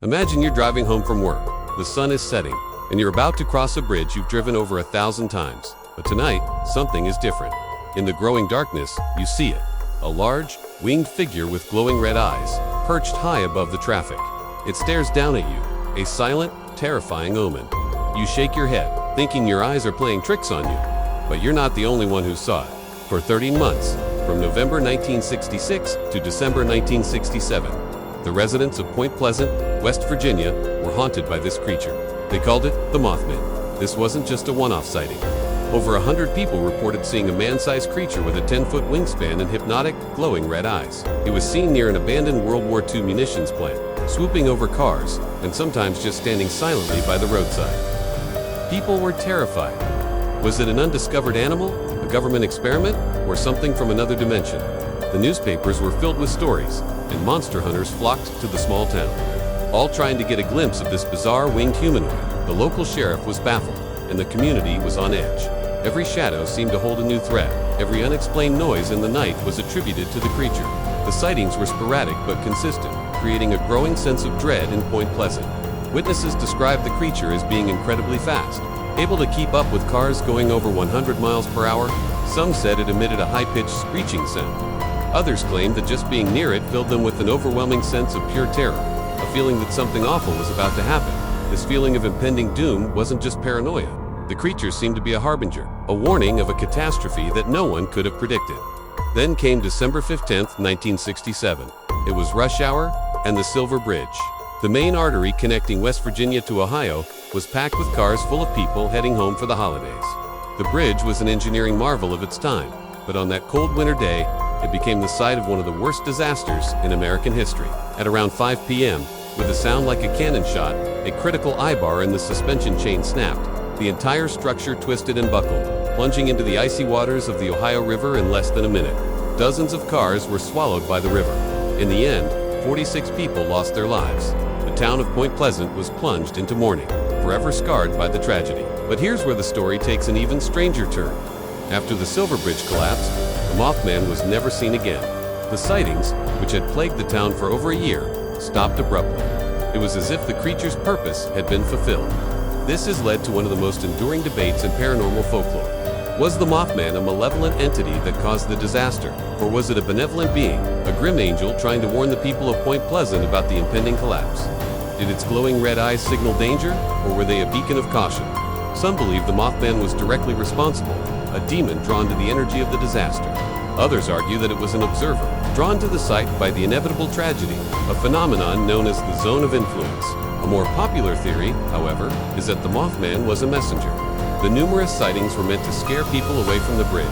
Imagine you're driving home from work. The sun is setting, and you're about to cross a bridge you've driven over 1,000 times. But tonight, something is different. In the growing darkness, you see it. A large, winged figure with glowing red eyes, perched high above the traffic. It stares down at you, a silent, terrifying omen. You shake your head, thinking your eyes are playing tricks on you. But you're not the only one who saw it. For 13 months, from November 1966 to December 1967, the residents of Point Pleasant, West Virginia, were haunted by this creature. They called it the Mothman. This wasn't just a one-off sighting. Over 100 people reported seeing a man-sized creature with a 10-foot wingspan and hypnotic, glowing red eyes. It was seen near an abandoned World War II munitions plant, swooping over cars, and sometimes just standing silently by the roadside. People were terrified. Was it an undiscovered animal, a government experiment, or something from another dimension? The newspapers were filled with stories, and monster hunters flocked to the small town, all trying to get a glimpse of this bizarre winged humanoid. The local sheriff was baffled, and the community was on edge. Every shadow seemed to hold a new threat. Every unexplained noise in the night was attributed to the creature. The sightings were sporadic but consistent, creating a growing sense of dread in Point Pleasant. Witnesses described the creature as being incredibly fast, able to keep up with cars going over 100 miles per hour. Some said it emitted a high-pitched screeching sound. Others claimed that just being near it filled them with an overwhelming sense of pure terror, a feeling that something awful was about to happen. This feeling of impending doom wasn't just paranoia. The creature seemed to be a harbinger, a warning of a catastrophe that no one could have predicted. Then came December 15, 1967. It was rush hour, and the Silver Bridge, the main artery connecting West Virginia to Ohio, was packed with cars full of people heading home for the holidays. The bridge was an engineering marvel of its time, but on that cold winter day, it became the site of one of the worst disasters in American history. At around 5 p.m., with a sound like a cannon shot, a critical eye-bar in the suspension chain snapped. The entire structure twisted and buckled, plunging into the icy waters of the Ohio River in less than a minute. Dozens of cars were swallowed by the river. In the end, 46 people lost their lives. The town of Point Pleasant was plunged into mourning, forever scarred by the tragedy. But here's where the story takes an even stranger turn. After the Silver Bridge collapsed, the Mothman was never seen again. The sightings, which had plagued the town for over a year, stopped abruptly. It was as if the creature's purpose had been fulfilled. This has led to one of the most enduring debates in paranormal folklore. Was the Mothman a malevolent entity that caused the disaster, or was it a benevolent being, a grim angel trying to warn the people of Point Pleasant about the impending collapse? Did its glowing red eyes signal danger, or were they a beacon of caution? Some believe the Mothman was directly responsible, a demon drawn to the energy of the disaster. Others argue that it was an observer, drawn to the site by the inevitable tragedy, a phenomenon known as the zone of influence. A more popular theory, however, is that the Mothman was a messenger. The numerous sightings were meant to scare people away from the bridge,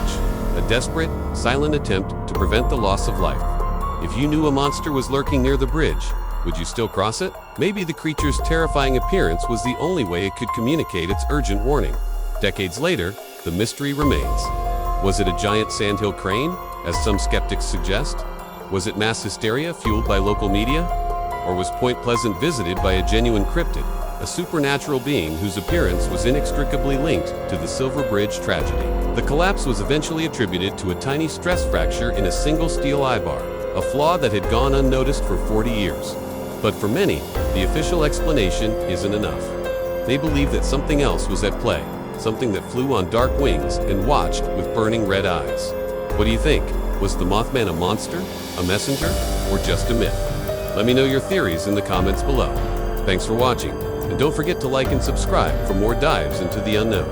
a desperate, silent attempt to prevent the loss of life. If you knew a monster was lurking near the bridge, would you still cross it? Maybe the creature's terrifying appearance was the only way it could communicate its urgent warning. Decades later, the mystery remains. Was it a giant sandhill crane, as some skeptics suggest? Was it mass hysteria fueled by local media? Or was Point Pleasant visited by a genuine cryptid, a supernatural being whose appearance was inextricably linked to the Silver Bridge tragedy? The collapse was eventually attributed to a tiny stress fracture in a single steel eye-bar, a flaw that had gone unnoticed for 40 years. But for many, the official explanation isn't enough. They believe that something else was at play, something that flew on dark wings and watched with burning red eyes. What do you think? Was the Mothman a monster, a messenger, or just a myth? Let me know your theories in the comments below. Thanks for watching, and don't forget to like and subscribe for more dives into the unknown.